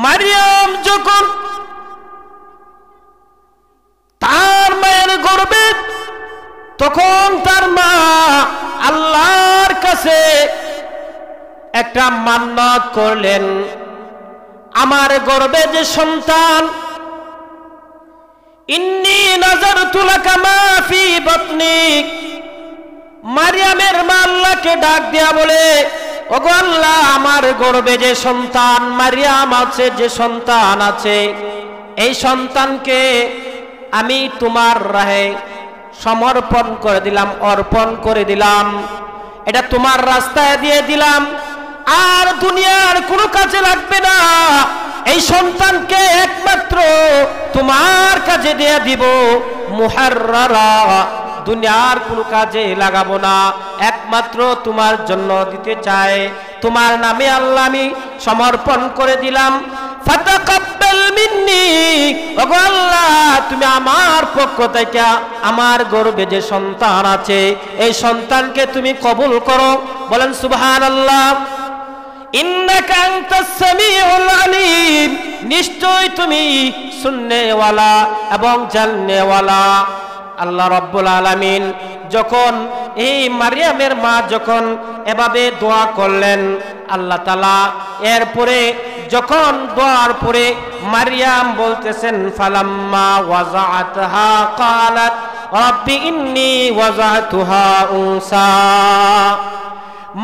মারিয়াম যখন তার মায়ের গর্ভে, তখন তার মা আল্লাহর কাছে একটা মান্নাত করলেন, আমার গর্ভে যে সন্তান, ইন্নী নাযারতু লাকা মা ফি বাতনিক। মারিয়ামের মা আল্লাহকে ডাক দিয়া বলে, ওগো আল্লাহ, আমার গর্ভে যে সন্তান মারিয়াম আছে, যে সন্তান আছে, এই সন্তানকে আমি তোমার রাহে সমর্পণ করে দিলাম, অর্পণ করে দিলাম, এটা তোমার রাস্তায় দিয়ে দিলাম, আর দুনিয়ার কোনো কাজে লাগবে না। এই সন্তানকে একমাত্র তোমার কাজে দিয়ে দিব, মুহাররারা, দুনিয়ার কোনো কাজে লাগাবো না, একমাত্র তোমার জন্য দিতে চাই, তোমার নামে আল্লাহ আমি সমর্পণ করে দিলাম। ফাতাকাব্বাল মিন্নি, ওগো আল্লাহ, তুমি আমার পক্ষ থেকে আমার গর্ভে যে সন্তান আছে এই সন্তানকে তুমি কবুল করো। বলেন সুবহানাল্লাহ। ইন্নাকা আনতাস সামিউল আলিম, নিশ্চয় তুমি শুননেওয়ালা এবং জাননেওয়ালা। আল্লাহ রাব্বুল আলামিন যখন এই মারিয়ামের মা যখন এভাবে দোয়া করলেন, আল্লাহ তাআলা এরপরে যখন দোয়ার পরে মারিয়াম বলতেছেন, ফালাম্মা ওয়াজাআতহা ক্বালাত রাব্বি ইন্নী ওয়াজাতুহা উনসা।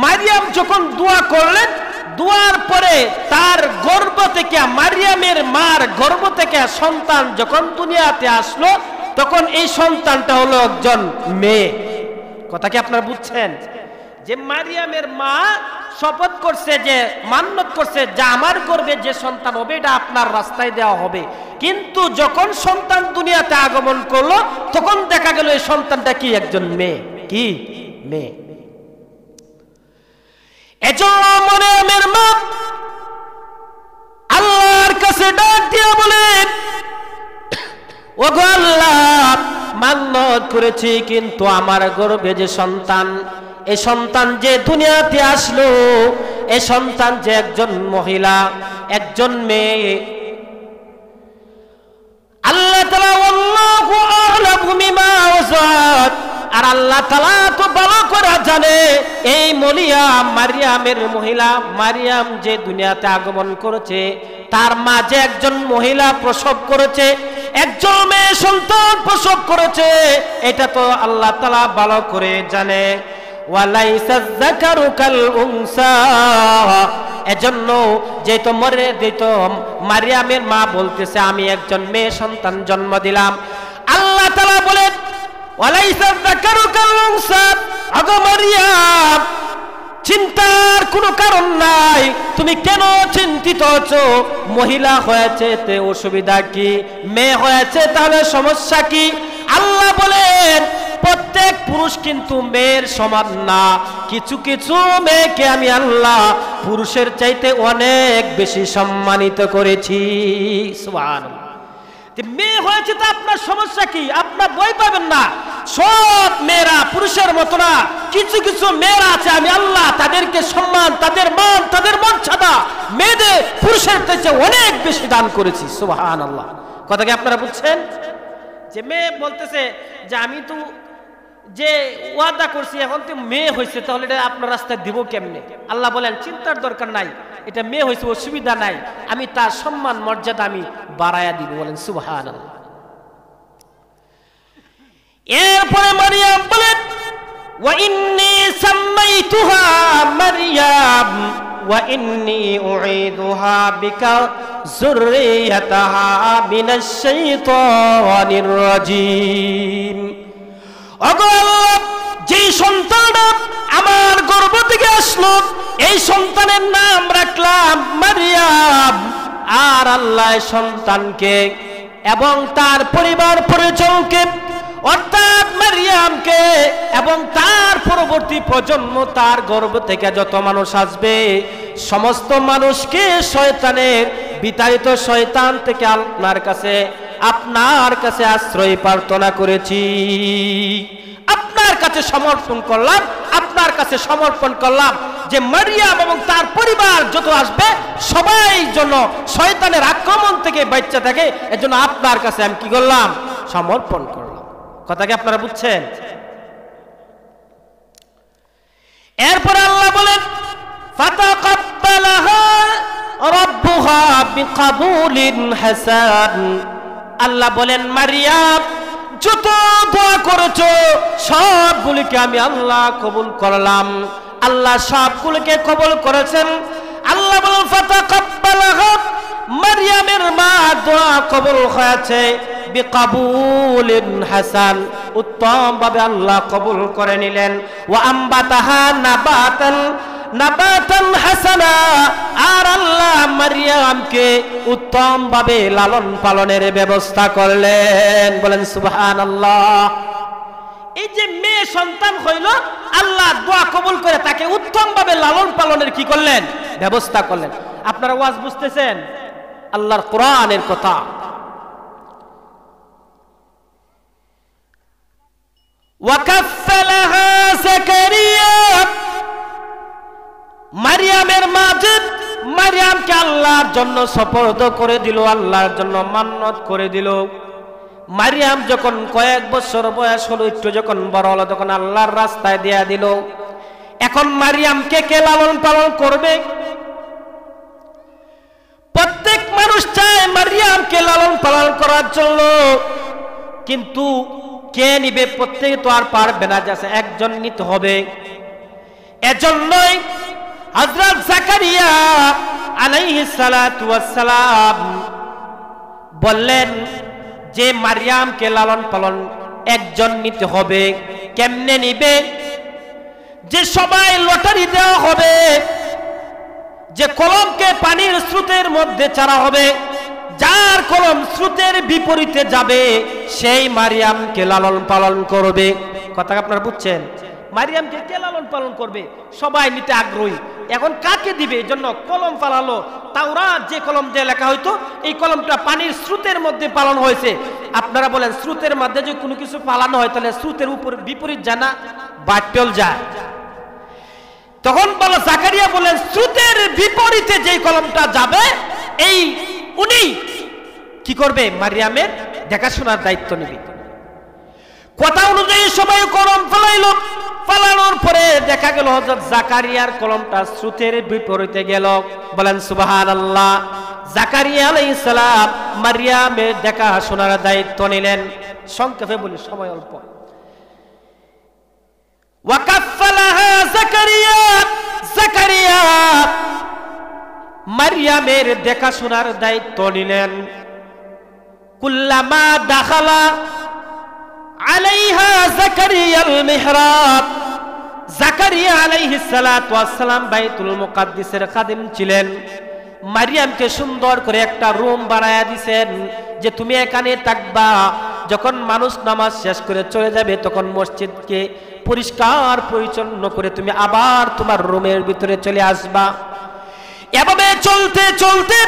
মারিয়াম যখন দোয়া করলেন, দোয়ার পরে তার গর্ভ থেকে, মারিয়ামের মার গর্ভ থেকে সন্তান যখন দুনিয়াতে আসলো, তখন এই সন্তানটা হলো একজন মেয়ে। কথা কি আপনারা বুঝছেন? যে মারিয়ামের মা শপথ করছে, যে মান্নত করছে, যে আমার গর্ভে যে সন্তান হবে এটা আপনার রাস্তায় দেওয়া হবে, কিন্তু যখন সন্তান দুনিয়াতে আগমন করলো তখন দেখা গেল এই সন্তানটা কি একজন মেয়ে। কি মেয়ে? এজন্য মারিয়ামের মা আল্লাহর কাছে ডাক দিয়া বলেন, ওগো আল্লাহ, মান্নত করেছি, কিন্তু আমার গর্ভে যে সন্তান, এই সন্তান যে দুনিয়াতে আসলো, এই সন্তান যে একজন মহিলা, একজন মেয়ে। আল্লাহ তাআলা আল্লাহু আ'লামু বিমা ওয়াজাত, আর আল্লাহ তাআলা তো ভালো করে জানে এই মারিয়ামের মহিলা, মারিয়াম যে দুনিয়াতে আগমন করেছে, তার মা যে একজন মহিলা প্রসব করেছে, একজন মেয়ে সন্তান প্রসব করেছে, এটা তো আল্লাহ তাআলা ভালো করে জানে। ওয়ালাইসা যাকারু কাল উনসা, এজন্য যেহেতু মারিয়ামের মা বলতেছে আমি একজন মেয়ে সন্তান জন্ম দিলাম, আল্লাহ তাআলা বলেন, ওয়ালাইসা যাকারু কাল উনসা, আগো মারিয়াম, চিন্তার কোনো কারণ নাই, তুমি কেন চিন্তিত হচ্ছো? মহিলা হয়েছে তে অসুবিধা কি? মেয়ে হয়েছে তাহলে সমস্যা কি? আল্লাহ বলেন, প্রত্যেক পুরুষ কিন্তু মেয়ের সমান না, কিছু কিছু মেয়েকে আমি আল্লাহ পুরুষের চাইতে অনেক বেশি সম্মানিত করেছি। সুবহানাল্লাহ। মেয়ে হয়েছে তো আপনার সমস্যা কি? আপনার ভয় পাবেন না, সব মেয়েরা পুরুষের মতো না, কিছু কিছু মেয়েরা আছে আমি আল্লাহ তাদেরকে সম্মান, তাদের মান, তাদের মর্যাদা মেয়েদের পুরুষের চাইতে অনেক বেশি দান করেছি। সুবহানাল্লাহ। কথা কি আপনারা বুঝছেন? যে মেয়ে বলতেছে যে আমি তো যে ওয়াদা করছি, এখন তো মেয়ে হয়েছে, তাহলে এটা আপনার রাস্তায় দিব কেমনে? আল্লাহ বলেন, চিন্তার দরকার নাই, এটা মেয়ে হয়েছে, অসুবিধা নাই, আমি তার সম্মান মর্যাদা আমি বাড়ায়া দিব। বলেন সুবহানাল্লাহ। এরপরে মারিয়াম বলেন, ওয়া ইন্নী সাম্মাইতুহা মারিয়াম ওয়া ইন্নী উঈদুহা বিকা যুররিয়াতাহা মিনাশ শাইতানির রাজীম। যে সন্তানটা আমার গর্ভ থেকে আসলো, এই সন্তানের নাম রাখলাম মারিয়াম। আর আল্লাহ সন্তানকে এবং তার পরিবার পরিজনকে, অর্থাৎ মারিয়ামকে এবং তার পরবর্তী প্রজন্ম, তার গর্ভ থেকে যত মানুষ আসবে সমস্ত মানুষকে শয়তানের বিতাড়িত শয়তান থেকে আপনার কাছে আশ্রয় প্রার্থনা করেছি, আপনার কাছে সমর্পণ করলাম, আপনার আপনার কাছে সমর্পণ করলাম যে মারিয়াম এবং তার পরিবার যত আসবে সবাই জন্য শয়তানের আক্রমণ থেকে বাঁচা থাকে, এজন্য আপনার কাছে আমি কি করলাম? সমর্পণ করলাম। কথা কি আপনারা বুঝছেন? এরপর আল্লাহ বলেন ফাতাকাব্বালাহা রাব্বুহা বিকাবুলিন হাসান। আল্লাহ বলেন মারিয়াম যত দোয়া করেছো সবগুলিকে আমি আল্লাহ কবুল করলাম। আল্লাহ সবগুলিকে কবুল করেছেন। আল্লাহ বলেন ফাতাকাব্বালাহা, মারিয়ামের মা দোয়া কবুল হয়েছে বিকাবুলিন হাসান, উত্তম ভাবে আল্লাহ কবুল করে নিলেন। ওয়া আম্বাতাহা নাবাতান হাসানা, আর আল্লাহ মারিয়ামকে উত্তম ভাবে লালন পালনের ব্যবস্থা করলেন। বলেন সুবহানাল্লাহ। এই যে মেয়ে সন্তান হইল, আল্লাহ দোয়া কবুল করে তাকে উত্তম ভাবে লালন পালনের কি করলেন? ব্যবস্থা করলেন। আপনারা ওয়াজ বুঝতেছেন? আল্লাহর কোরআনের কথা। ওয়াকাফফালাহা যাকারিয়া, মারিয়ামের মা যে মারিয়ামকে আল্লাহর জন্য সুপর্দ করে দিল, আল্লাহর জন্য মান্নত করে দিল। মারিয়াম যখন কয়েক বছর বয়স হলো, একটু যখন বড় হলো, তখন আল্লাহর রাস্তায় দেয়া দিল। এখন মারিয়ামকে কে লালন পালন করবে? প্রত্যেক মানুষ চায় মারিয়ামকে লালন পালন করার জন্য, কিন্তু কে নিবে? প্রত্যেকে তো আর পারবে না, যাচ্ছে একজন নিতে হবে। এজন্যই হযরত জাকারিয়া আলাইহিস সালাতু ওয়াস সালাম বললেন যে মারিয়ামকে লালন পালন একজন নিতে হবে। কেমনে নিবে? যে সবাই লটারি দেওয়া হবে, যে কলমকে পানির স্রোতের মধ্যে ছাড়া হবে, যার কলম স্রোতের বিপরীতে যাবে সেই মারিয়ামকে লালন পালন করবে। কথা আপনারা বুঝছেন? মারিয়ামকে কে লালন পালন করবে? সবাই নিতে আগ্রহী। এখন কাকে দিবে? এই জন্য কলম ফালালো। তাওরাত যে কলম দিয়ে লেখা হইতো, এই কলমটা পানির স্রোতের মধ্যে পালন হয়েছে। আপনারা বলেন স্রোতের মধ্যে যদি কোনো কিছু পালানো হয় তাহলে স্রোতের উপর বিপরীত জানা বাটল যায়। তখন বলো জাকারিয়া বলেন স্রোতের বিপরীতে যে কলমটা যাবে এই উনি কি করবে? মারিয়ামের দেখাশোনার দায়িত্ব নেবে। কথা অনুযায়ী সবাই কলম ফেলাইলো। ফালানোর পরে দেখা গেল হযরত জাকারিয়ার কলমটা স্রোতের বিপরীতে গেল। বলেন সুবহানাল্লাহ। জাকারিয়া আলাইহিস সালাম মারিয়ামের দেখাশোনার দায়িত্ব নিলেন। সংক্ষেপে বলি, সময় অল্প। ওয়াকাফফালাহা জাকারিয়া, জাকারিয়া মারিয়ামের দেখাশোনার দায়িত্ব নিলেন। কুল্লামা দাখালা আলাইহা জাকারিয়াল মিহরাব, জাকারিয়া আলাইহিস সালাতু ওয়াস সালাম বাইতুল মুকাদ্দিসের খাদিম ছিলেন। মারিয়ামকে সুন্দর করে একটা রুম বানায়া দিবেন যে তুমি এখানে থাকবা, যখন মানুষ নামাজ শেষ করে চলে যাবে তখন মসজিদকে পরিষ্কার পরিচ্ছন্ন করে তুমি আবার তোমার রুমের ভিতরে চলে আসবা। এভাবে চলতে চলতে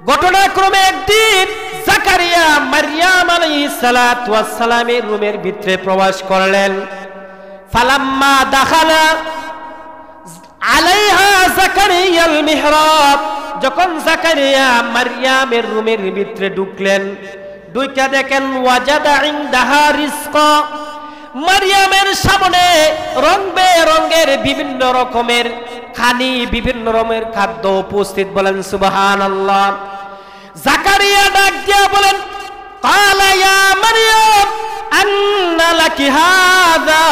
ঘটনাক্রমে একদিন জাকারিয়া মারিয়াম আলাইহিস সালাতু ওয়াস সালামের রুমের ভিতরে প্রবেশ করলেন। ফালাম্মা দাখালা আলাইহা জাকারিয়াল মিহরাব, যখন জাকারিয়া মারিয়ামের রুমের ভিতরে ঢুকলেন, ঢুকে দেখেন ওয়াজাদা ইনদাহা রিজকা, মারিয়ামের সামনে রং বেরঙের বিভিন্ন রকমের খানি, বিভিন্ন রকমের খাদ্য উপস্থিত। বলেন সুবহানাল্লাহ। জাকারিয়া ডাক দিয়া বলেন ক্বালা ইয়া মারিয়াম আন্না লাকি হাযা,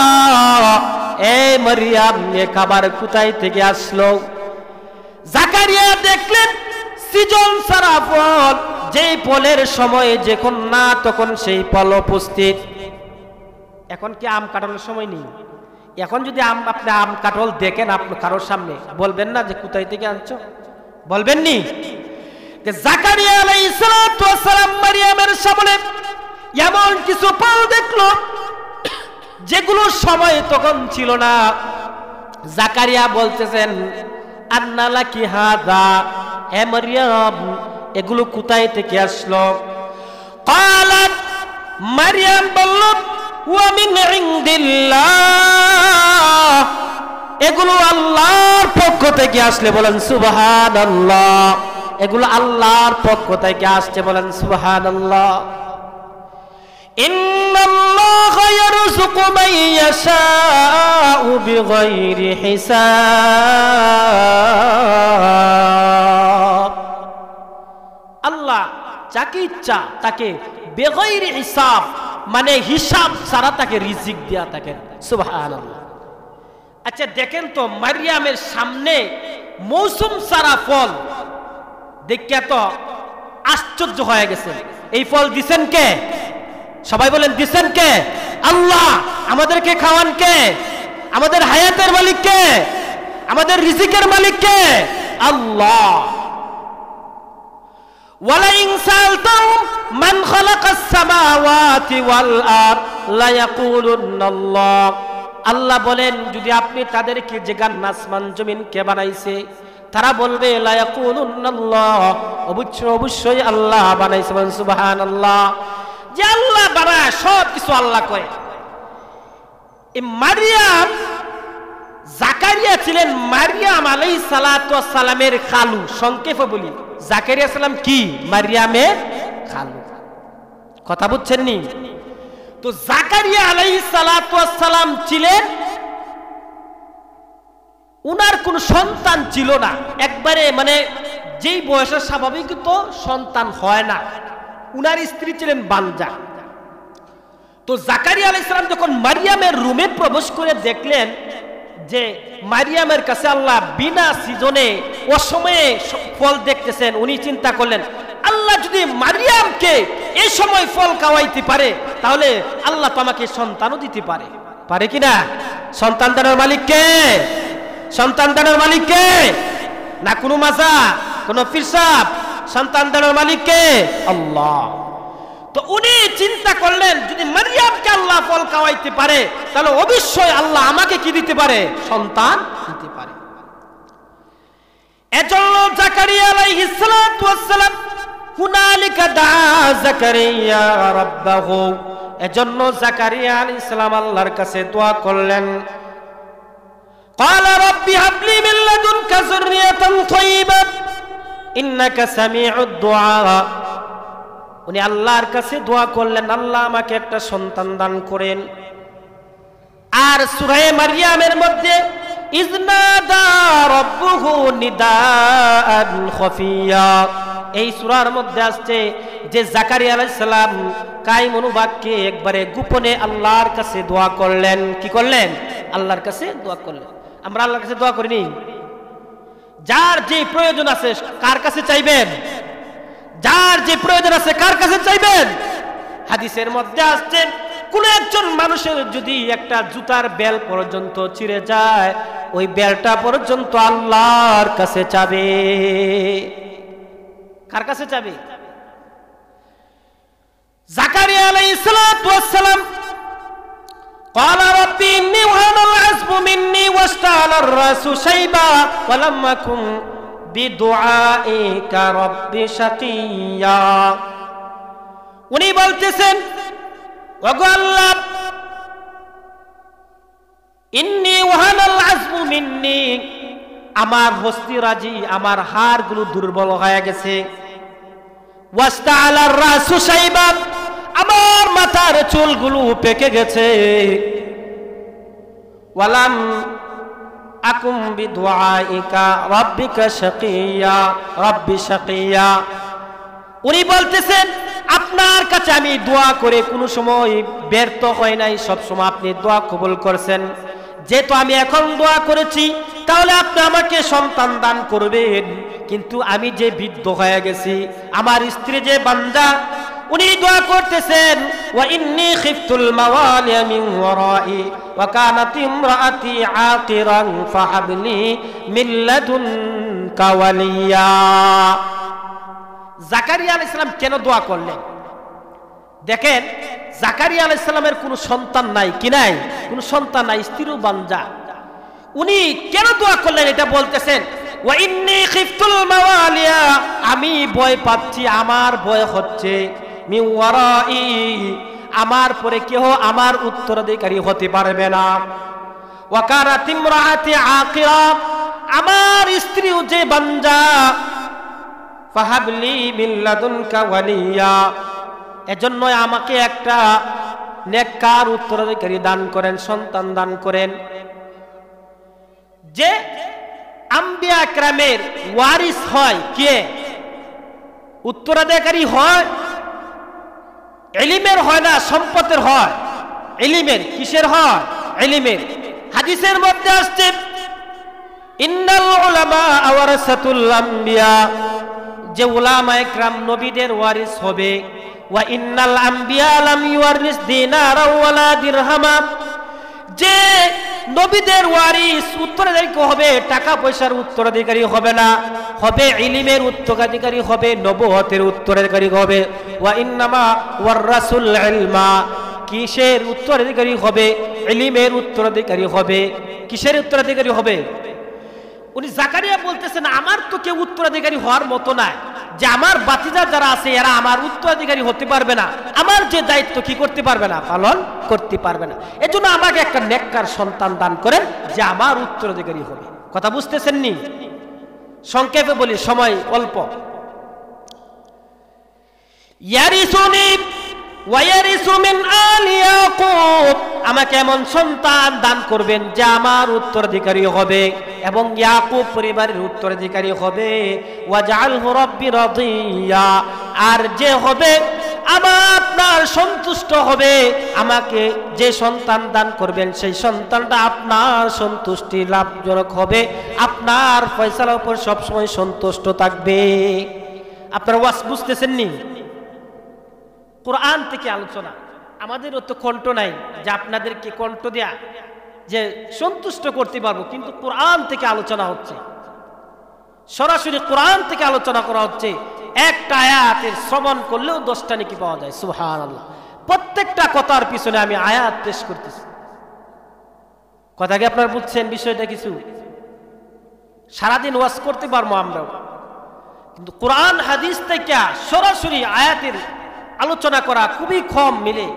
এ মারিয়াম এ খাবার কোথায় থেকে আসলো? জাকারিয়া দেখলেন সিজন সারা ফল, যেই ফলের সময় যখন না তখন সেই ফল উপস্থিত। এখন কি আম কাটানোর সময় নেই? এখন যদি আপনি আম কাটল দেখেন আপনি কারোর সামনে বলবেন না যে কোথায় থেকে আনছো? বলবেন নি? জাকারিয়া আলাইহিস সালাতু ওয়াস সালাম মারিয়ামের সামনে এমন কিছু ফল দেখলো যেগুলো সময় তখন ছিল না। জাকারিয়া বলতেছেন আন্না লাকি হাযা, হে মারিয়াম এগুলো কোথায় থেকে আসলো? ক্বালাত, মারিয়াম বলল ওয়া মিন ইনদিল্লাহ, এগুলো আল্লাহর পক্ষ থেকে আসলে বলেন সুবহানাল্লাহ, এগুলো আল্লাহর পক্ষ থেকে আসছে বলেন সুবহানাল্লাহ। ইন্নাল্লাহা ইয়ারযুকু মান ইয়াশাউ বিগাইরি হিসাব, আল্লাহ যাকে ইচ্ছা তাকে বেগাইরি হিসাব মানে হিসাব ছাড়া তাকে রিজিক দেয়া থাকেন। সুবহানাল্লাহ। আচ্ছা দেখেন তো, মারিয়ামের সামনে মৌসুম সারা ফল দেখে তো আশ্চর্য হয়ে গেছে। এই ফল দিছেন কে? সবাই বলেন দিছেন কে? আল্লাহ। আমাদেরকে খাওয়ান কে? আমাদের হায়াতের মালিক কে? আমাদের রিজিকের মালিক কে? আল্লাহ। ওয়ালা ইন সালতাহুম মান খালাকাস সামাওয়াতি ওয়াল আরদ লা ইয়াকুলুনাল্লাহ, আল্লাহ বলেন যদি আপনি তাদেরকে জিজ্ঞাসা আসমান জমিন কে বানাইছে, তারা বলবে লা ইয়াকুলুনাল্লাহ, অবশ্যই আল্লাহ বানাইছে। সুবহানাল্লাহ। যে আল্লাহ বানায় সব কিছু আল্লাহ করে। এই মারিয়াম, জাকারিয়া ছিলেন মারিয়াম আলাইহিস সালাতু ওয়াস সালামের খালু। সংক্ষেপে বলি, জাকারিয়া সালাম কি? মারিয়ামের খালু। কথা বুঝছেন নি? তো জাকারিয়া আলাইহিস সালাতু ওয়াস সালাম ছিলেন, উনার কোন সন্তান ছিল না, একবারে মানে যেই বয়সে স্বাভাবিক তো সন্তান হয় না। উনার স্ত্রী ছিলেন বানজা। তো জাকারিয়া আলাইহিস সালাম যখন মারিয়ামের রুমে প্রবেশ করে দেখলেন যে মারিয়ামের কাছে আল্লাহ বিনা সিজনে অসময়ে ফল দেখতেছেন, উনি চিন্তা করলেন আল্লাহ যদি মারিয়ামকে এই সময় ফল খাওয়াইতে পারে তাহলে আল্লাহ তো আমাকে সন্তানও দিতে পারে, পারে কিনা? সন্তান দানের মালিক কে? সন্তান দানের মালিক কে? না কোনো মাজা, কোনো ফিরসাব? সন্তান দানের মালিক কে? আল্লাহ। তো উনি চিন্তা করলেন যদি মারিয়ামকে আল্লাহ ফল খাওয়াইতে পারে তাহলে অবশ্যই আল্লাহ আমাকে কি দিতে পারে? সন্তান দিতে পারে। এজন্য জাকারিয়া আলাইহিস সালাতু ওয়াস সালাম হুনালিকা দা জাকারিয়া রাব্বাহু, এজন্য জাকারিয়া আলাইহিস সালাম আল্লাহর কাছে দোয়া করলেন। ক্বালা রাব্বি হাবলি মিন লাদুনকা যুররিয়াতান তাইয়্যিবা ইন্নাকা সামিউদ দুআ, উনি আল্লাহর কাছে দোয়া করলেন আল্লাহ আমাকে একটা সন্তান দান করেন। আর সূরা মারইয়ামের মধ্যে ইজনাদা রাব্বুহু নিদাআন খাফিয়া, এই সূরার মধ্যে আসছে যে জাকারিয়া আলাইহিস সালাম কায়িম বাক্যে একবারে গোপনে আল্লাহর কাছে দোয়া করলেন। কি করলেন? আল্লাহর কাছে দোয়া করলেন। আমরা আল্লাহর কাছে দোয়া করিনি? যার যে প্রয়োজন আছে কার কাছে চাইবেন? যার যে প্রয়োজন আছে কার কাছে চাইবেন? হাদিসের মধ্যে আসছে কোন একজন মানুষের যদি একটা জুতার বেল পর্যন্ত ছিঁড়ে যায় ওই বেলটা পর্যন্ত আল্লাহর কাছে চাবে। কার কাছে চাবে? জাকারিয়া আলাইহিস সালাতু ওয়াস সালাম قال ربي إني وهن العظم مني واشتعل الرأس شيبا ولم أكن بدعائك رب شقيا, উনি বলতেছেন ওগো আল্লাহ ইন্নী ওয়াহানাল আযমু মিন্নি, আমার হস্তি রাজি, আমার হাড়গুলো দুর্বল হয়ে গেছে। ওয়াস্তাআলার রাসু শাইবা, আমার মাথার চুলগুলো পেকে গেছে। ওয়ালাম আকুম বিদুআইকা রাব্বিকা শাকিয়া রাব্বি শাকিয়া, উনি বলতেছেন আপনার কাছে আমি দোয়া করে কোনো সময় ব্যর্থ হয় নাই, সব সময় আপনি দোয়া কবুল করেছেন। যেহেতু আমি এখন দোয়া করেছি তাহলে আপনি আমাকে সন্তান দান করবেন, কিন্তু আমি যে বৃদ্ধ হয়ে গেছি, আমার স্ত্রী যে বান্দা উনি দোয়া করতেছেন ওয়া ইন্নী খিফতুল মাওয়ালিয়া মিন ওয়ারাই ওয়া কানাত ইমরাআতি আকিরান ফাহাবলি মিন লাদুনকা ওয়ালিয়া। জাকারিয়া আলাইহিস সালাম কেন দোয়া করলেন? দেখেন জাকারিয়া আলাইহিস সালামের কোনো সন্তান নাই, কি নাই? কোনো সন্তান নাই, স্ত্রীও বাঞ্জা। উনি কেন দোয়া করলেন এটা বলতেছেন ওয়া ইন্নী খিফতুল মাওয়ালিয়া, আমি ভয় পাচ্ছি, আমার ভয় হচ্ছে মিন ওয়ারাই, আমার পরে কেহ আমার উত্তরাধিকারী হতে পারবে না। ওয়াকানাত ইমরাআতি আকিরা, আমার স্ত্রীও যে বাঞ্জা, ফাহাবলি মিন লাদুনকা ওয়ালিয়া, এজন্য আমাকে একটা নেককার উত্তরাধিকারী দান করেন, সন্তান দান করেন। যে আম্বিয়া کرامের ওয়ারিস হয়, কে উত্তরাধিকারী হয়? ইলমের হয় না, সম্পদের হয়। ইলমের, কিসের হয়? ইলমের। হাদিসের মধ্যে আসছে ইন্নাল উলামা ওয়ারাসাতুল আম্বিয়া, যে উলামায়ে کرام নবীদের ওয়ারিস হবে। ওয়া ইন্নাল আম্বিয়া লাম ইউয়ারিস দিনারা ওয়ালা দিরহামা, যে নবীদের ওয়ারিস উত্তরাধিকারী হবে, টাকা পয়সার উত্তরাধিকারী হবে না, হবে ইলমের উত্তরাধিকারী হবে, নবুয়তের উত্তরাধিকারী হবে। ওয়া ইন্নামা ওয়ারাসুল ইলমা, কিসের উত্তরাধিকারী হবে? ইলমের উত্তরাধিকারী হবে। কিসের উত্তরাধিকারী হবে? উনি জাকারিয়া বলতেছেন আমার তো কেউ উত্তরাধিকারী হওয়ার মতো না, যে আমার বাতিজা যারা আছে এরা আমার উত্তরাধিকারী হতে পারবে না, আমার যে দায়িত্ব কি করতে পারবে না, পালন করতে পারবে না। এজন্য আমাকে একটা নেককার সন্তান দান করেন যে আমার উত্তরাধিকারী হবে। কথা বুঝতেছেন নি? সংক্ষেপে বলি, সময় অল্প। ইয়ারিসুনি ওয়া ইয়ারিসু মিন আলি ইয়াকুব, আমাকে এমন সন্তান দান করবেন যে আমার উত্তরাধিকারী হবে এবং ইয়াকুব পরিবারের উত্তরাধিকারী হবে। ওয়াজআলহু রাব্বি রাদিয়া, আর যে হবে আমার আপনার সন্তুষ্ট হবে, আমাকে যে সন্তান দান করবেন সেই সন্তানটা আপনার সন্তুষ্টি লাভজনক হবে, আপনার ফয়সালার উপর সবসময় সন্তুষ্ট থাকবে। আপনারা ওয়াজ বুঝতেছেন নি? কোরআন থেকে আলোচনা। আমাদের তো কণ্ঠ নাই যে আপনাদেরকে কণ্ঠ দেয়া যে সন্তুষ্ট করতে পারবো, কিন্তু কোরআন থেকে আলোচনা হচ্ছে, সরাসরি কোরআন থেকে আলোচনা করা হচ্ছে। একটা আয়াতের শ্রবণ করলেও 10টা নেকি পাওয়া যায়। সুবহানাল্লাহ। প্রত্যেকটা কথার পিছনে আমি আয়াত পেশ করতেছি। কথা কি আপনারা বুঝছেন বিষয়টা? কিছু সারাদিন ওয়াজ করতে পারবো আমরাও, কিন্তু কোরআন হাদিস থেকে সরাসরি আয়াতের আলোচনা করা খুবই কম মিলে।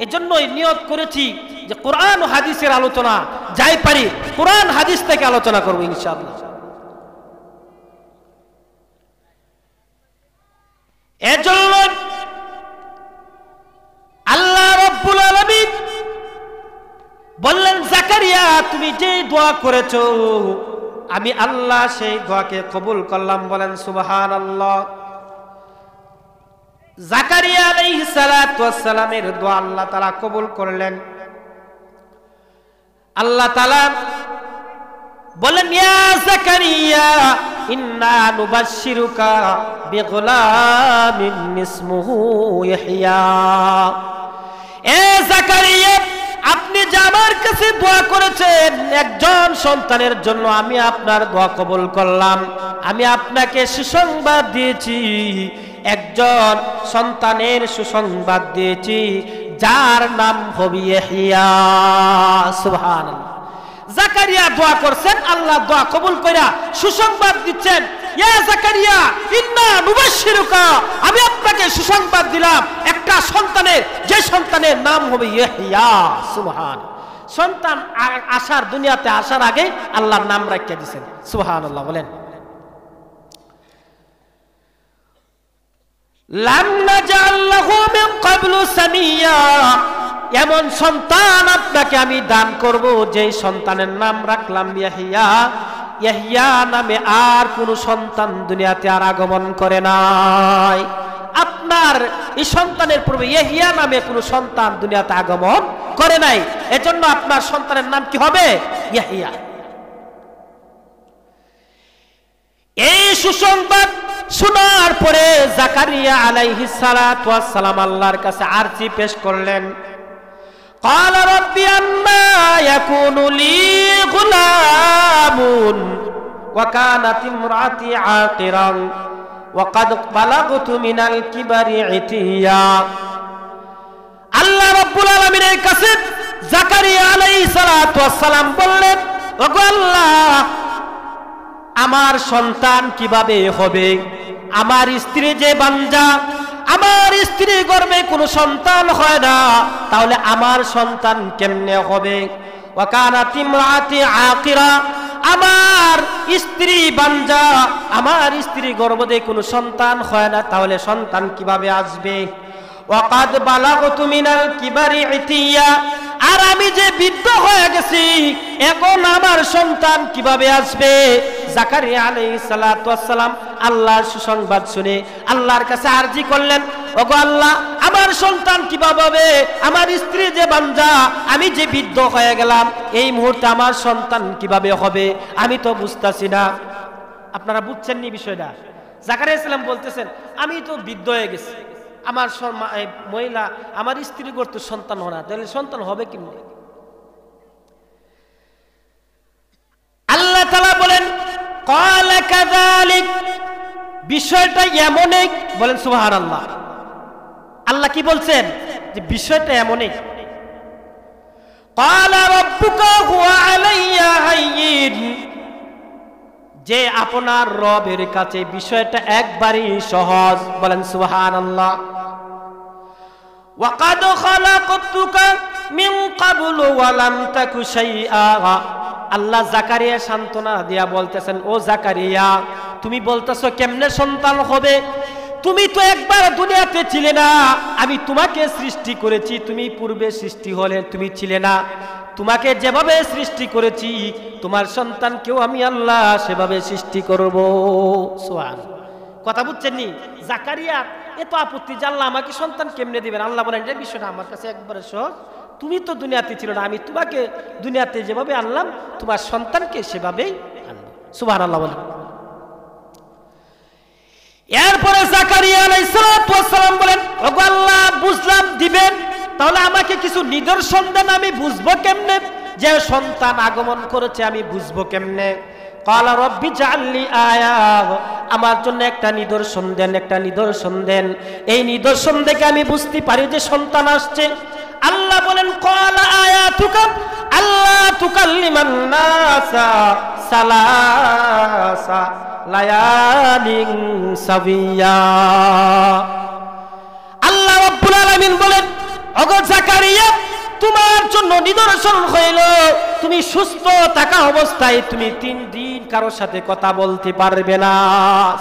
এজন্যই নিয়ত করেছি যে কোরআন ও হাদিসের আলোচনা যাই পারি কোরআন হাদিস থেকে আলোচনা করব ইনশাআল্লাহ। এজন্য আল্লাহ রাব্বুল আলামিন বললেন, জাকারিয়া তুমি যে দোয়া করেছো আমি আল্লাহ সেই দোয়াকে কবুল করলাম। বলেন সুবহানাল্লাহ। জাকারিয়া আলাইহিস সালাতু ওয়াস সালামের দোয়া আল্লাহ তাআলা কবুল করলেন। আল্লাহ তাআলা বলেন, ইয়া জাকারিয়া ইন্না নুবাশশিরুকা বিগুলামিন ইসমুহু ইয়াহইয়া। এ জাকারিয়া, আপনি যে আমার কাছে দোয়া করেছেন একজন সন্তানের জন্য, আমি আপনার দোয়া কবুল করলাম। আমি আপনাকে সুসংবাদ দিয়েছি, একজন সন্তানের সুসংবাদ দিয়েছি যার নাম হবে ইয়াহইয়া। সুবহানাল্লাহ। জাকারিয়া দোয়া করছেন, আল্লাহ দোয়া কবুল কইরা সুসংবাদ দিচ্ছেন, ইয়া জাকারিয়া ইন্না নুবাশশিরুকা, আমি আপনাকে সুসংবাদ দিলাম একটা সন্তানের, যে সন্তানের নাম হবে ইয়াহইয়া। সুবহানাল্লাহ। সন্তান আসার, দুনিয়াতে আসার আগে আল্লাহর নাম রাখিয়ে দিয়েছেন। সুবহানাল্লাহ। বলেন, লাম নাজআল লাহু মিন ক্বাবলু সামিয়া, এমন সন্তান আপনাকে আমি দান করব যে সন্তানের নাম রাখলাম ইয়াহইয়া। ইয়াহইয়া নামে আর কোন সন্তান দুনিয়াতে আর আগমন করে নাই। আপনার এই সন্তানের পূর্বে ইয়াহইয়া নামে কোন সন্তান দুনিয়াতে আগমন করে নাই, এজন্য আপনার সন্তানের নাম কি হবে? ইয়াহইয়া। এই সুসংবাদ শোনার পরে জাকারিয়া আলাইহিস সালাতু ওয়াস সালাম আল্লাহর কাছে আরজি পেশ করলেন। ক্বালা রাব্বি আম্মা ইয়াকুনু লি গুলামুন ওয়া কানাত ইমরাতি আকিরান ওয়া ক্বাদ বালাগতু মিনাল কিবারি ইতিয়া। আল্লাহ রাব্বুল আলামিনের কাছে জাকারিয়া আলাইহিস সালাতু ওয়াস সালাম বললেন, ওগো আল্লাহ, আমার সন্তান কিভাবে হবে? আমার স্ত্রী যে বাঞ্জা, আমার স্ত্রীর গর্ভে কোনো সন্তান হয় না, তাহলে আমার সন্তান কেমনে হবে? ওয়া কানাত ইমরাতি আকিরা, আমার স্ত্রী বাঞ্জা, আমার স্ত্রী গর্ভে কোনো সন্তান হয় না, তাহলে সন্তান কিভাবে আসবে? ওয়াকাদ বালাগতু মিনাল কিবারি ইতিয়া, আর আমি যে বৃদ্ধ হয়ে গেছি, এখন আমার সন্তান কিভাবে আসবে? জাকারিয়া আলাইহিস সালাতু ওয়াস সালাম আল্লাহর সুসংবাদ শুনে আল্লাহর কাছে আরজি করলেন, ওগো আল্লাহ, আমার সন্তান কিভাবে হবে? আমার স্ত্রী যে বাঞ্জা, আমি যে বৃদ্ধ হয়ে গেলাম, এই মুহূর্তে আমার সন্তান কিভাবে হবে? আমি তো বুঝতাছি না। আপনারা বুঝছেন নি বিষয়টা? জাকারিয়া সালাম বলতেছেন, আমি তো বৃদ্ধ হয়ে গেছি, আমার মহিলা, আমার স্ত্রী করতে সন্তান হয় না, তাহলে সন্তান হবে কেমনে? আল্লাহ তাআলা বলেন, ক্বালা কাযালিক, বিষয়টা এমনই। বলেন সুবহানাল্লাহ। আল্লাহ কি বলছেন? যে বিষয়টা এমনই। ক্বালা রাব্বুকা হুয়া আলাইয়া হায়্যিন, যে আপনার রবের কাছে বিষয়টা একবারই সহজ। বলেন সুবহানাল্লাহ। ওয়াকাদ খালাকতুকা মিন ক্বাবলু ওয়া লাম তাকু শাইআ, আল্লাহ জাকারিয়া সান্ত্বনা দিয়া বলতেছেন, ও জাকারিয়া, তুমি বলতেছো কেমনে সন্তান হবে? তুমি তো একবার দুনিয়াতে ছিলে না, আমি তোমাকে সৃষ্টি করেছি, তুমি পূর্বে সৃষ্টি হলে তুমি ছিলে না, তোমাকে যেভাবে সৃষ্টি করেছি তোমার সন্তানকেও আমি আল্লাহ সেভাবে সৃষ্টি করব। সুবহান। কথা বুঝছেন নি? জাকারিয়া এত আপত্তি, আল্লাহ আমাকে সন্তান কেমনে দিবেন? আল্লাহ বলেন, এটা বিষয়টা আমার কাছে একবারে সহজ, তুমি তো দুনিয়াতে ছিল না, আমি তোমাকে দুনিয়াতে যেভাবে আনলাম তোমার সন্তানকে সেভাবেই আনলাম। সুবহানাল্লাহ বলেন। এরপরে জাকারিয়া আলাইহিস সালাম বলেন, ওগো আল্লাহ, বুঝলাম দিবেন, তাহলে আমাকে কিছু নিদর্শন দেন, আমি বুঝবো কেমনে যে সন্তান আগমন করেছে, আমি বুঝবো কেমনে? ক্বালা রব্বি জাআললি আয়া, আমার জন্য একটা নিদর্শন দেন, একটা নিদর্শন দেন, এই নিদর্শন দেখে আমি বুঝতে পারি যে সন্তান আসছে। আল্লাহ বলেন, ক্বালা আয়াতুকা আল্লা তুকাল্লিমান নাসা সালাসা লায়ালিন সাবিয়া। আল্লাহ রাব্বুল আলামিন বলেন, ওগো জাকারিয়া, তোমার জন্য নিদর্শন হইল, তুমি সুস্থ থাকা অবস্থায় তুমি 3 দিন কারোর সাথে কথা বলতে পারবে না।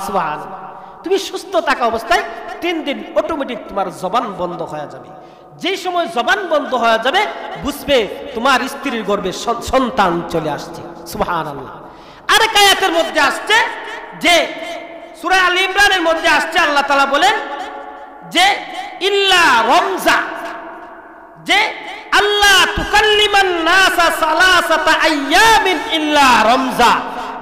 সুবহানাল্লাহ। তুমি সুস্থ থাকা অবস্থায় 3 দিন অটোমেটিক তোমার জবান বন্ধ হয়ে যাবে। যেই সময় জবান বন্ধ হয়ে যাবে, বুঝবে তোমার স্ত্রীর গর্ভে সন্তান চলে আসছে। সুবহানাল্লাহ। আরেক আয়াতের মধ্যে আসছে, যে সূরা আল ইমরানের মধ্যে আসছে, আল্লাহ তাআলা বলেন যে ইল্লা রমজা, যে আল্লাহ তুকাল্লিমান নাসা সালাসাতা আইয়ামিন ইল্লা রমজা,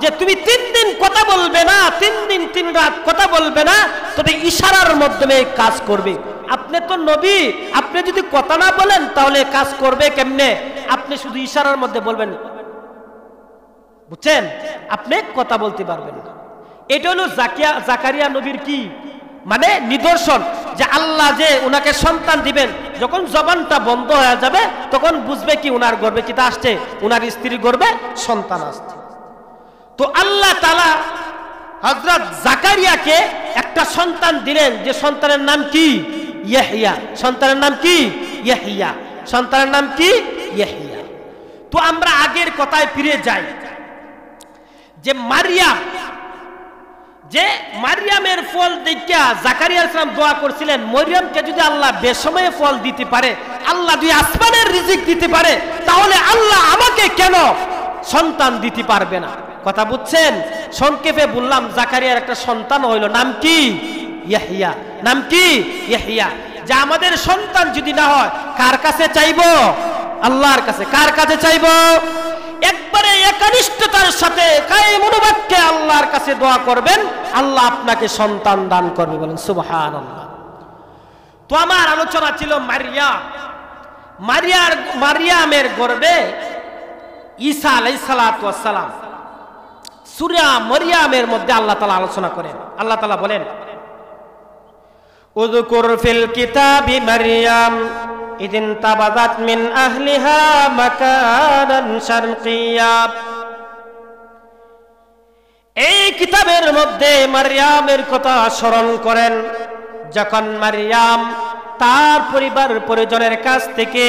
যে তুমি 3 দিন কথা বলবে না, 3 দিন 3 রাত কথা বলবে না, তবে ইশারার মাধ্যমে কাজ করবে। আপনি তো নবী, আপনি যদি কথা না বলেন তাহলে কাজ করবে কেমনে? আপনি শুধু ইশারার মধ্যে বলবেন, বুঝছেন? আপনি কথা বলতে পারবেন না। এটা হলো জাকারিয়া নবীর কি মানে নিদর্শন, যে আল্লাহ যে উনাকে সন্তান দিবেন, যখন জবানটা বন্ধ হয়ে যাবে তখন বুঝবে কি উনার গর্ভে কিটা আসছে, উনার স্ত্রীর গর্ভে সন্তান আসছে। তো আল্লাহ তাআলা হযরত জাকারিয়াকে একটা সন্তান দিলেন, যে সন্তানের নাম কি? ইয়াহইয়া। সন্তানের নাম কি? ইয়াহইয়া। সন্তানের নাম কি? ইয়াহইয়া। তো আমরা আগের কথায় ফিরে যাই, যে মারিয়াম, যে মারিয়ামের ফল দেখিয়া জাকারিয়া আলাইহিস সালাম দোয়া করছিলেন, মারিয়ামকে যদি আল্লাহ বেসময়ে ফল দিতে পারে, আল্লাহ দুই আসমানের রিজিক দিতে পারে, তাহলে আল্লাহ আমাকে কেন সন্তান দিতে পারবে না? কথা বুঝছেন? সংক্ষেপে বললাম, জাকারিয়ার একটা সন্তান হইল, নাম কি? ইয়াহইয়া। নাম কি? ইয়াহইয়া। যে আমাদের সন্তান যদি না হয় কার কাছে চাইবো? আল্লাহর কাছে। কার কাছে চাইবো? একবারে একনিষ্ঠতার সাথে কায়েমুনুবাক্যে আল্লাহর কাছে দোয়া করবেন, আল্লাহ আপনাকে সন্তান দান করবে। বলেন সুবহানাল্লাহ। তো আমার আলোচনা ছিল মারিয়ামের গর্ভে ঈসা আলাইহিস সালাতু ওয়াস সালাম। সূরা মারিয়ামের মধ্যে আল্লাহ তাআলা আলোচনা করেন। আল্লাহ তাআলা বলেন, উযকুর ফিল কিতাবি মারিয়াম ইদিন তাবাযাত মিন আহলিহা মাকানান শারকিয়্যা। এই কিতাবের মধ্যে মারিয়ামের কথা স্মরণ করেন, যখন মারিয়াম তার পরিবার পরিজনের কাছ থেকে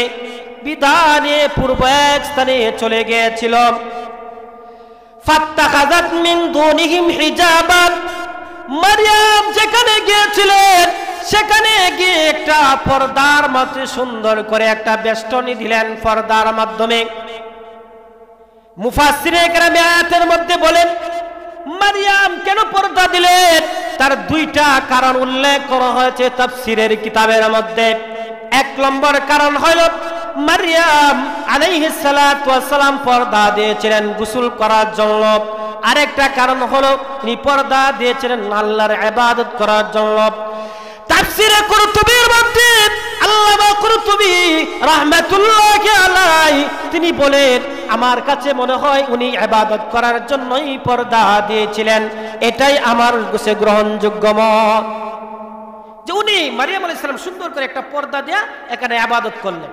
বিদায় নিয়ে পূর্ব এক স্থানে চলে গিয়েছিল, ফাত্তাখাযাত মিন দুনিহিম হিজাবান, মারিয়াম যেখানে গিয়েছিলেন সেখানে গিয়ে একটা পর্দার মাঝে সুন্দর করে একটা বেষ্টনী দিলেন পর্দার মাধ্যমে। মুফাসসিরে কেরাম আয়াতের মধ্যে বলেন মারিয়াম কেন পর্দা দিলেন, তার দুইটা কারণ উল্লেখ করা হয়েছে তাফসীরের কিতাবের মধ্যে। এক নম্বর কারণ হলো মারিয়াম আলাইহিস সালাতু ওয়াস সালাম পর্দা দিয়েছিলেন গোসল করার জন্য। আরেকটা কারণ হলো তিনি পর্দা দিয়েছিলেন আল্লাহর ইবাদত করার জন্য। তাফসীরে কুরতুবীর মধ্যে আল্লামা কুরতুবী রাহমাতুল্লাহি আলাইহি তিনি বলেন আমার কাছে মনে হয় উনি ইবাদত করার জন্যই পর্দা দিয়েছিলেন, এটাই আমার কাছে গ্রহণযোগ্য মত, যে উনি মারিয়াম আলাইহিস সালাম সুন্দর করে একটা পর্দা দেয়া এখানে ইবাদত করলেন।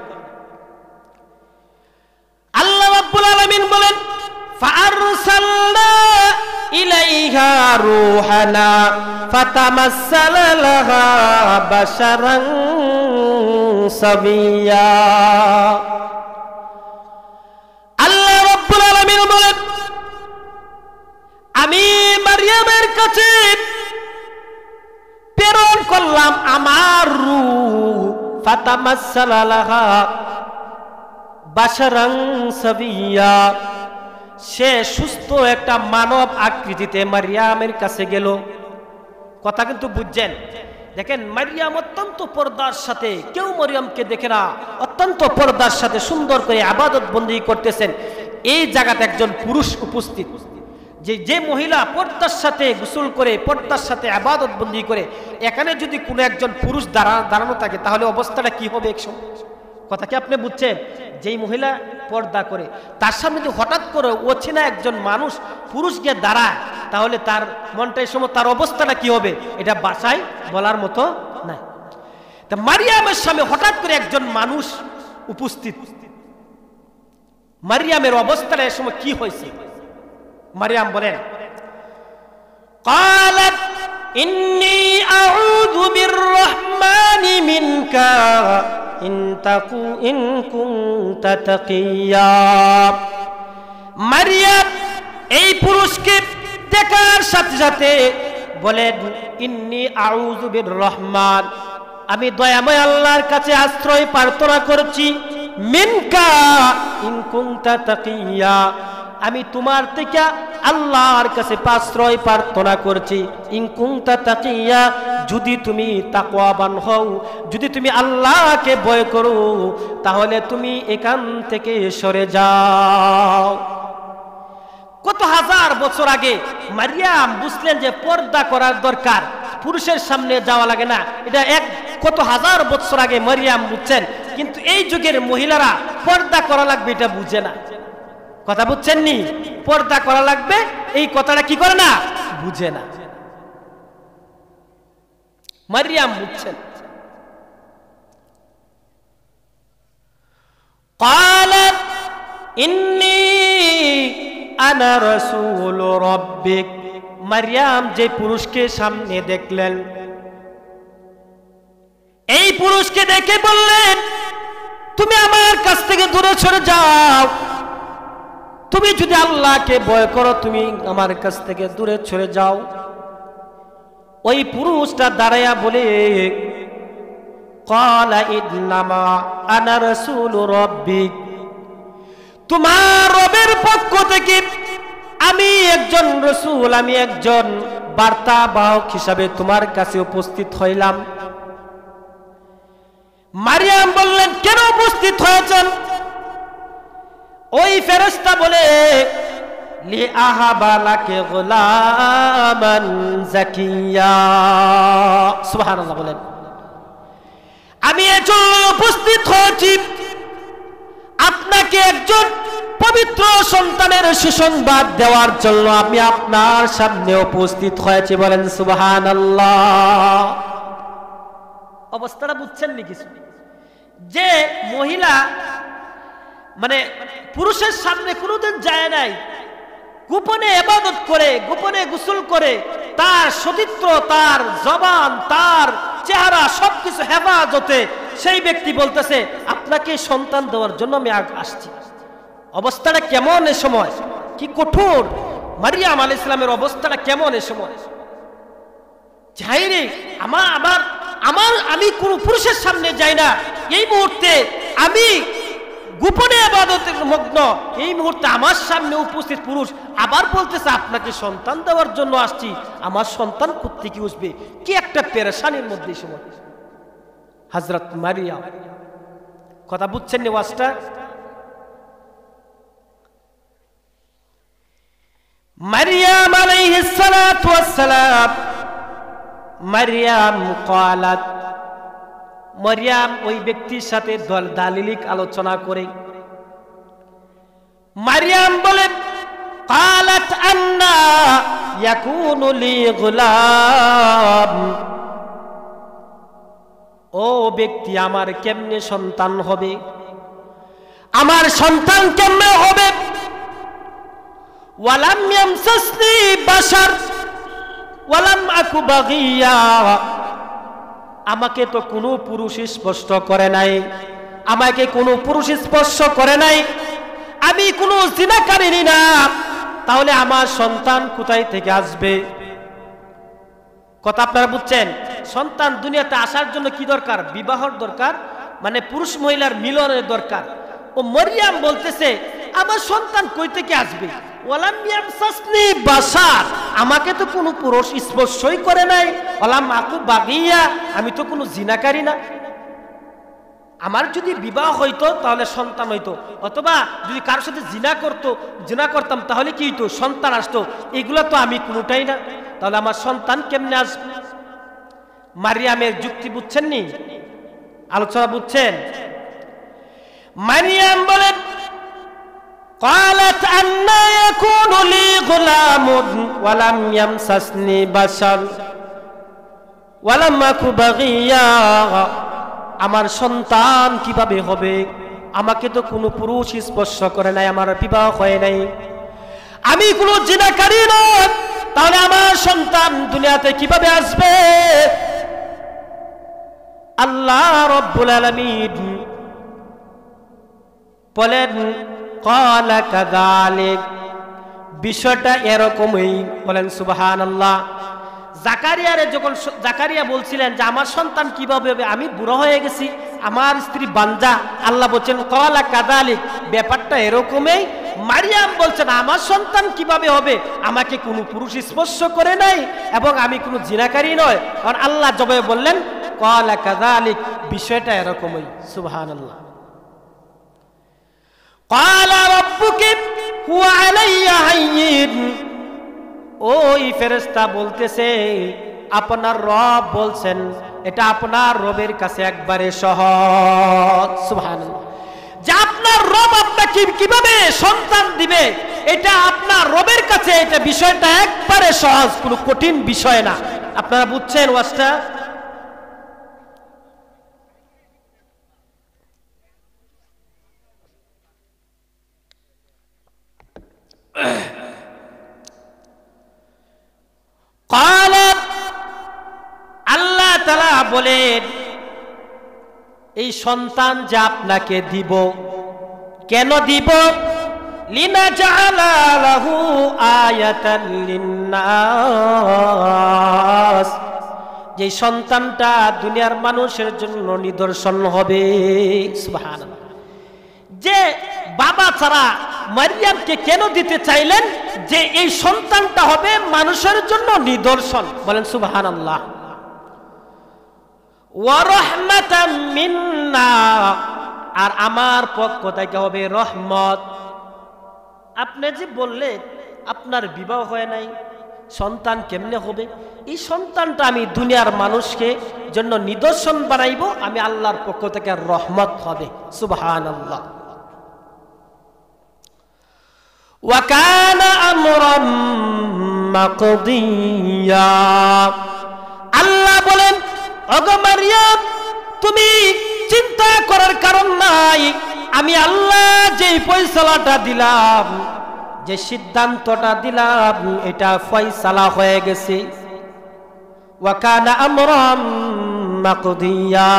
আল্লাহ রাব্বুল আলামিন বলেন ফাআরসালনা ইলাইহা রূহানা ফাতামাসসালা লাহা বাশারান সাবিয়্যা। আল্লাহ রাব্বুল আলামিন বলেন আমি মারিয়ামের কাছে প্রেরণ করলাম আমার রূহ, ফাতামাসসালা লাহা বাশারান সাবিয়্যা, সে সুস্থ একটা মানব আকৃতিতে মারিয়ামের কাছে গেল। কথা কিন্তু বুঝছেন? দেখেন মারিয়াম অত্যন্ত পর্দার সাথে, কেউ মারিয়ামকে দেখে না, অত্যন্ত পর্দার সাথে সুন্দর করে ইবাদত বন্দী করতেছেন। এই জায়গাতে একজন পুরুষ উপস্থিত, যে মহিলা পর্দার সাথে গোসল করে পর্দার সাথে ইবাদত বন্দী করে, এখানে যদি কোনো একজন পুরুষ দাঁড়ানো থাকে তাহলে অবস্থাটা কি হবে একসময়? কথা কি আপনি বুঝছেন? যেই মহিলা পর্দা করে তার সামনে যদি হঠাৎ করে অচেনা একজন মানুষ পুরুষ গিয়ে দাঁড়ায় তাহলে তার মনটা এই সময় তার অবস্থাটা কি হবে এটা বাসায় বলার মতো না। তা মারিয়ামের সামনে হঠাৎ করে একজন মানুষ উপস্থিত, মারিয়ামের অবস্থাটা এই সময় কি হয়েছে? মারিয়াম বলেন قالت إني أعوذ بالرحمن منك إن كنت تقيا। মারিয়াম এই পুরুষকে দেখার সাথে সাথে বলেন ইন্নী আউযু বির রহমান, আমি দয়াময় আল্লাহর কাছে আশ্রয় প্রার্থনা করছি, মিনকা ইন কুনতা তাকিয়া, আমি তোমার থেকে আল্লাহর কাছে আশ্রয় প্রার্থনা করছি, ইন কুনতা তাকিয়া, যদি তুমি তাকওয়াবান হও, যদি তুমি আল্লাহকে ভয় করো তাহলে তুমি এখান থেকে সরে যাও। কত হাজার বছর আগে মারিয়াম বুঝলেন যে পর্দা করার দরকার, পুরুষের সামনে যাওয়া লাগে না, এটা কত হাজার বছর আগে মারিয়াম বুঝছেন। কিন্তু এই যুগের মহিলারা পর্দা করা লাগবে এটা বুঝে না। কথা বুঝছেন নি? পর্দা করা লাগবে এই কথাটা কি করে না, বুঝে না। মারিয়াম বুঝছেন। قالت إني أنا رسول ربك। মারিয়াম যে পুরুষকে সামনে দেখলেন, এই পুরুষকে দেখে বললেন তুমি আমার কাছ থেকে দূরে সরে যাও, তুমি যদি আল্লাহকে ভয় করো তুমি আমার কাছ থেকে দূরে সরে যাও। ওই পুরুষটা দাঁড়ায়া বলে ক্বালা ইন্নামা আনা রাসূলু রাব্বিক, তোমার রবের পক্ষ থেকে আমি একজন রাসূল, আমি একজন বার্তাবাহক হিসাবে তোমার কাছে উপস্থিত হইলাম। মারিয়াম বললেন কেন উপস্থিত হয়েছেন? ওই ফেরেশতা বলে লি আহাবা লাকে গুলামান জাকিয়া। সুবহানাল্লাহ বলেন, আমি এজন্য উপস্থিত হয়েছি আপনাকে একজন পবিত্র সন্তানের সুসংবাদ দেওয়ার জন্য আমি আপনার সামনে উপস্থিত হয়েছি। বলেন সুবহানাল্লাহ। অবস্থাটা বুঝছেন নি কিছু? যে মহিলা মানে পুরুষের সামনে কোনোদিন যায় নাই, গোপনে ইবাদত করে, গোপনে গোসল করে, তার সতীত্ব, তার জবান, তার চেহারা সবকিছু হেফাজতে সেই ব্যক্তি বলতেছে আপনাকে সন্তান দেওয়ার জন্য আমি আসছি। অবস্থাটা কেমন এ সময়, কি কঠোর! মারিয়াম আলাইহিস সালামের অবস্থাটা কেমন এ সময়! যাইরে আমি কোন পুরুষের সামনে যাই না, এই মুহূর্তে আমি গোপনে ইবাদতের মগ্ন, এই মুহূর্তে আমার সামনে উপস্থিত পুরুষ আবার বলতেছে আপনাকে সন্তান দেওয়ার জন্য আসছি, আমার সন্তান কোত্থেকে আসবে? কি একটা পেরেশানির মধ্যে সময় হযরত মারিয়াম। কথা বুঝছেন না ওয়াজটা? মারিয়াম আলাইহিস সালাতু ওয়াস সালাম, মারিয়াম ক্বালাত, মারিয়াম ওই ব্যক্তির সাথে দালিলিক আলোচনা করে মারিয়াম বলে ক্বালাত আন্না ইয়াকুনু লি গুলাম, ও ব্যক্তি আমার কেমনে সন্তান হবে, আমার সন্তান কেমনে হবে? ওয়ালাম ইয়ামসাসনি বাশার ওয়ালাম আকু বাগিয়া, আমাকে তো কোনো পুরুষ স্পর্শ করে নাই, আমাকে কোনো পুরুষ স্পর্শ করে নাই, আমি কোনো জিনাকারিনী না, তাহলে আমার সন্তান কোথায় থেকে আসবে? কথা আপনারা বুঝছেন? সন্তান দুনিয়াতে আসার জন্য কি দরকার? বিবাহর দরকার, মানে পুরুষ মহিলার মিলনের দরকার। ও মারিয়াম বলতেছে আমার সন্তান কই থেকে আসবে? ওয়ালাম ইয়ামসাসনি বাশার, আমাকে তো কোনো পুরুষ স্পর্শই করে নাই, ওয়ালাম আকু বাগিয়া, আমি তো কোনো জিনাকারী না। আমার যদি বিবাহ হইতো তাহলে সন্তান হইতো, অথবা যদি কারোর সাথে জিনা করতাম তাহলে কি হইতো? সন্তান আসতো। এগুলো তো আমি কোনোটাই না, তাহলে আমার সন্তান কেমনে আসবে? মারিয়ামের যুক্তি বুঝছেন নি? আলোচনা বুঝছেন? মারিয়াম বলেন قالت أن يكون لي غلام ولم يمسسني بشر ولم أك بغيا, আমার সন্তান কিভাবে হবে? আমাকে তো কোনো পুরুষ স্পর্শ করে নাই, আমার বিবাহ হয় নাই, আমি কোনো জিনাকারী নই, তাহলে আমার সন্তান দুনিয়াতে কিভাবে আসবে? আল্লাহ রাব্বুল আলামিন বলেন ক্বালা কাযালিক, বিষয়টা এরকমই। বলেন সুবহানাল্লাহ। জাকারিয়ারে যখন জাকারিয়া বলছিলেন যে আমার সন্তান কিভাবে হবে, আমি বুড়ো হয়ে গেছি, আমার স্ত্রী বাঞ্জা, আল্লাহ বলছেন ক্বালা কাযালিক, ব্যাপারটা এরকমই। মারিয়াম বলছেন আমার সন্তান কিভাবে হবে, আমাকে কোনো পুরুষ স্পর্শ করে নাই এবং আমি কোনো জিনাকারী নয়। কারণ আল্লাহ জবাবে বললেন ক্বালা কাযালিক, বিষয়টা এরকমই। সুবহানাল্লাহ। ক্বালা রাব্বুকি হুয়া আলাইয়া হায়্যিন, ওই ফেরেশতা বলতেছে আপনার রব বলছেন এটা আপনার রবের কাছে একবারে সহজ। সুবহানাল্লাহ। যে আপনার রব আপনাকে কিভাবে সন্তান দিবে, এটা আপনার রবের কাছে এটা বিষয়টা একবারে সহজ, কোনো কঠিন বিষয় না। আপনারা বুঝছেন ওয়াজটা? আল্লাহ তাআলা বলেন এই সন্তান যে আপনাকে দিব, কেন দিব? লিনাজআলা লাহু আয়াতাল লিন্নাস, যে সন্তানটা দুনিয়ার মানুষের জন্য নিদর্শন হবে। সুবহানাল্লাহ। যে বাবা ছাড়া মারিয়ামকে কেন দিতে চাইলেন? যে এই সন্তানটা হবে মানুষের জন্য নিদর্শন। বলেন সুবহানাল্লাহ। ওয়া রাহমাতাম মিন্না, আর আমার পক্ষ থেকে হবে রহমত। আপনি যে বললেন আপনার বিবাহ হয় নাই, সন্তান কেমনে হবে? এই সন্তানটা আমি দুনিয়ার মানুষকে জন্য নিদর্শন বানাইব, আমি আল্লাহর পক্ষ থেকে রহমত হবে। সুবহানাল্লাহ। ওয়া কানা আমরাম মাকদিয়া, আল্লাহ বলেন ওগো মারিয়াম তুমি চিন্তা করার কারণ নাই, আমি আল্লাহ যে ফয়সালাটা দিলাম, যে সিদ্ধান্তটা দিলাম, এটা ফয়সালা হয়ে গেছে। ওয়া কানা আমরাম মাকদিয়া,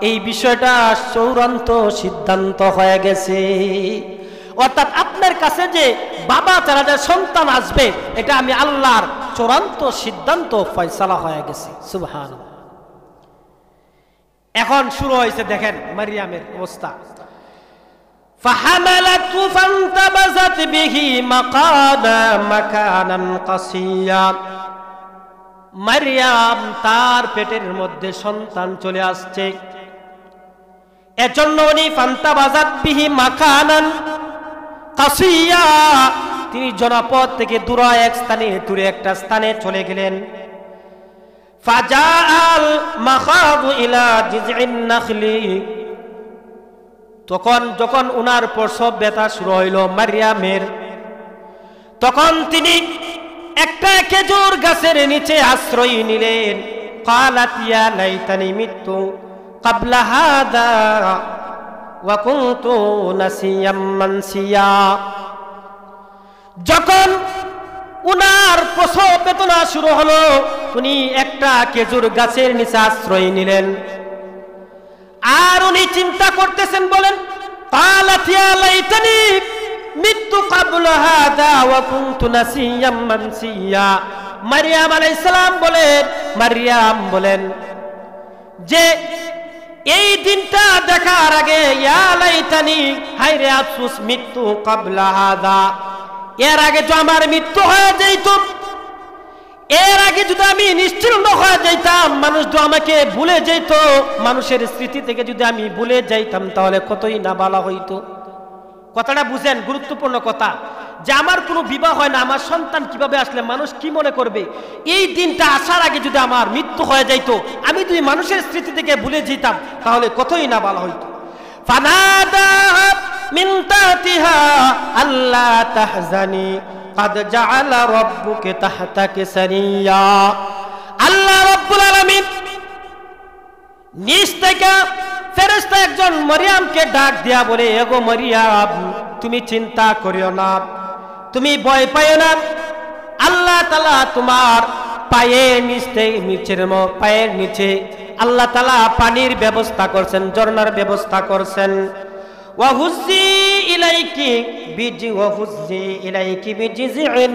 এই বিষয়টা চূড়ান্ত সিদ্ধান্ত হয়ে গেছে। অর্থাৎ আপনার কাছে যে বাবা ছাড়া যে সন্তান আসবে, এটা আমি আল্লাহর চূড়ান্ত সিদ্ধান্ত, ফয়সালা হয়ে গেছে। সুবহানাল্লাহ। এখন শুরু হয়েছে, দেখেন মারিয়ামের অবস্থা। ফাহামালাতু ফান্তাবাযাত বিহি মাকানান কাসিয়া, মারিয়াম তার পেটের মধ্যে সন্তান চলে আসছে, এজন্য উনি ফান্তাবাযাত বিহি মাকানান কাসিয়া, তিনি জনপদ থেকে দূরে একটা স্থানে চলে গেলেন। ফাজাআল মাখাদু ইলা জিযইন নাখলি, তখন যখন উনার প্রসব ব্যথা শুরু হইল মারিয়ামের, তখন তিনি একটা খেজুর গাছের নিচে আশ্রয় নিলেন। ক্বালাত ইয়া লাইতানি মিতু ক্বাবলা হাযা ওয়া কুনতু নাসিয়াম মানসিয়া, যখন উনার প্রসব বেদনা শুরু হলো, উনি একটা খেজুর গাছের নিচে আশ্রয় নিলেন। আর উনি চিন্তা করতেছেন, বলেন ক্বালাত ইয়া লাইতানি মিতু ক্বাবলা হাযা ওয়া কুনতু নাসিয়াম মানসিয়া। মারিয়াম বলেন যে এই দিনটা দেখার আগে, ইয়া লাইতানি, হায়রে আফসোস, মৃত্যু ক্বাবলা হাযা, এর আগে তো আমার মৃত্যু হয়ে যাইত, এর আগে যদি আমি নিশ্চিন্ন হয়ে যাইতাম, মানুষ তো আমাকে ভুলে যেত, মানুষের স্মৃতি থেকে যদি আমি ভুলে যাইতাম, তাহলে কতই না ভালো হইতো। কথাটা বুঝেন, গুরুত্বপূর্ণ কথা, যে আমার কোনো বিবাহ হয় না, আমার সন্তান কিভাবে আসলে মানুষ কি মনে করবে, এই দিনটা আসার আগে যদি আমার মৃত্যু হয়ে যাইতো, আমি যদি মানুষের স্মৃতি থেকে ভুলে যেতাম, তাহলে কতই না ভালো হইতো। ফানাদা মিন তাহতিহা আল্লা তাহজানি قد جعل ربك تحتك سريا, আল্লাহ রাব্বুল আলামিন নিজ থেকে ফেরেশতা একজন মারিয়ামকে ডাক দিয়া বলে, এগো মারিয়াম, তুমি চিন্তা করিও না, তুমি ভয় পাইও না, আল্লাহ তাআলা তোমার পায়ের নিচে আল্লাহ তাআলা পানির ব্যবস্থা করছেন, ঝর্ণার ব্যবস্থা করছেন। ওয়াহুজ্জি ইলাইকি বিজিযিন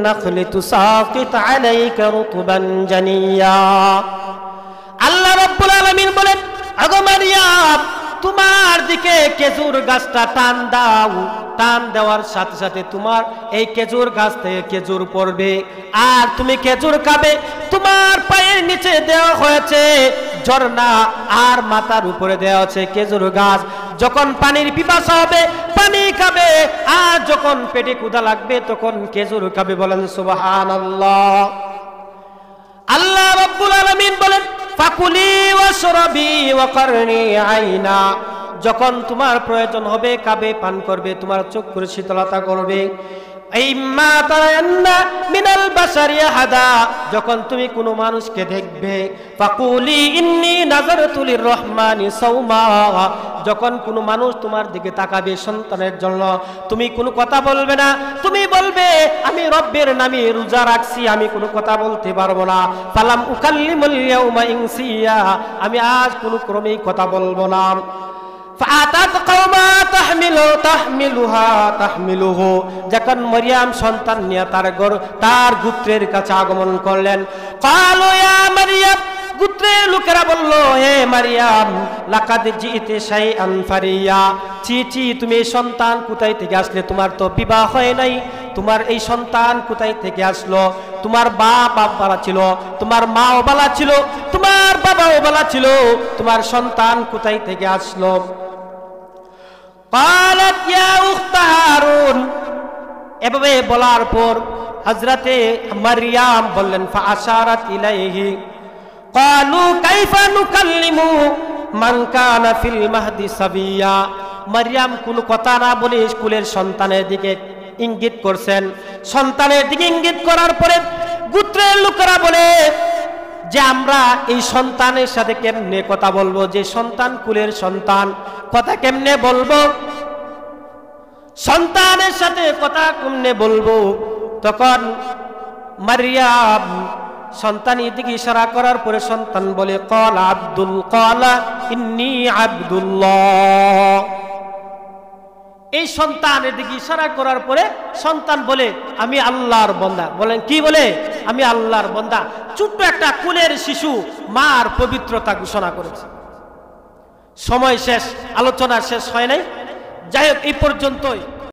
নাখলি তুসাকিত আলাইকা রুতবান জানিয়া। আল্লাহ রাব্বুল আলামিন বলেন, আগো মারিয়াম, তোমার দিকে খেজুর গাছটা টান দাও, টান দেওয়ার সাথে সাথে তোমার এই খেজুর গাছ থেকে খেজুর পড়বে, আর তুমি খেজুর খাবে। তোমার পায়ের নিচে দেওয়া হয়েছে ঝর্ণা, আর মাথার উপরে দেওয়া হচ্ছে খেজুর গাছ। যখন পানির পিপাসা হবে পানি খাবে, আর যখন পেটে ক্ষুধা লাগবে তখন খেজুর খাবে। বলেন সুবহানাল্লাহ। আল্লাহ রাব্বুল আলামিন বলেন, ফাকুলি ওয়াশরাবি ওয়াকারনি আইনা, যখন তোমার প্রয়োজন হবে খাবে, পান করবে, তোমার চক্ষুর শীতলতা করবে। ইম্মা তারান্না মিনাল বাশারি আহাদা, যখন তুমি কোনো মানুষকে দেখবে, ফাকুলি ইন্নী নাযারতু লিররহমানি সাওমা, যখন কোনো মানুষ তোমার দিকে তাকাবে সন্তানের জন্য, তুমি কোনো কথা বলবে না, তুমি বলবে আমি রব্বের নামে রোজা রাখছি, আমি কোনো কথা বলতে পারবো না। ফালাম উকাল্লিমুল ইয়াউমা ইনসিয়া, আমি আজ কোনো ক্রমেই কথা বলবো না। ফাআতাত কওমা তাহমিলুহু, যখন মারিয়াম সন্তান নিয়ে তার গোত্রের কাছে আগমন করলেন। ক্বালু ইয়া মারিয়াম, গোত্রের লোকেরা বলল, হে মারিয়াম, লাকাদ জিইতি শাইআন ফারিয়া, চি তুমি এই সন্তান কোথায় থেকে আসলে? তোমার তো বিবাহ হয় নাই, তোমার এই সন্তান কোথায় থেকে আসলো? তোমার বাপ বালা ছিল, তোমার মাও বালা ছিল, তোমার বাবাও বালা ছিল, তোমার সন্তান কোথায় থেকে আসলো? ক্বালাত ইয়া উখতা হারুন, এভাবে বলার পর হযরতে মারিয়াম বললেন, ফাআশারাত ইলাইহি ক্বালু কাইফা নুকাল্লিমু মান কানা ফিল মাহদি সাবিয়া। মারিয়াম কোনো কথা না বলে স্কুলের সন্তানের দিকে ইঙ্গিত করছেন। সন্তানের দিকে ইঙ্গিত করার পরে গোত্রের লোকেরা বলে যে আমরা এই সন্তানের সাথে কেমনে কথা বলবো, যে সন্তান কুলের সন্তান, কথা কেমনে বলবো, সন্তানের সাথে কথা কেমনে বলবো? তখন মারিয়াম সন্তান এদিকে ইশারা করার পরে সন্তান বলে ক্বালা আব্দুল ক্বালা ইন্নী আব্দুল্লাহ। এই সন্তান এদিকে ইশারা করার পরে সন্তান বলে আমি আল্লাহর বান্দা। বলেন কি বলে? আমি আল্লাহর বান্দা। ছোট্ট একটা কুলের শিশু মার পবিত্রতা ঘোষণা করেছে। সময় শেষ, আলোচনা শেষ হয় নাই। যাই হোক, এই পর্যন্তই।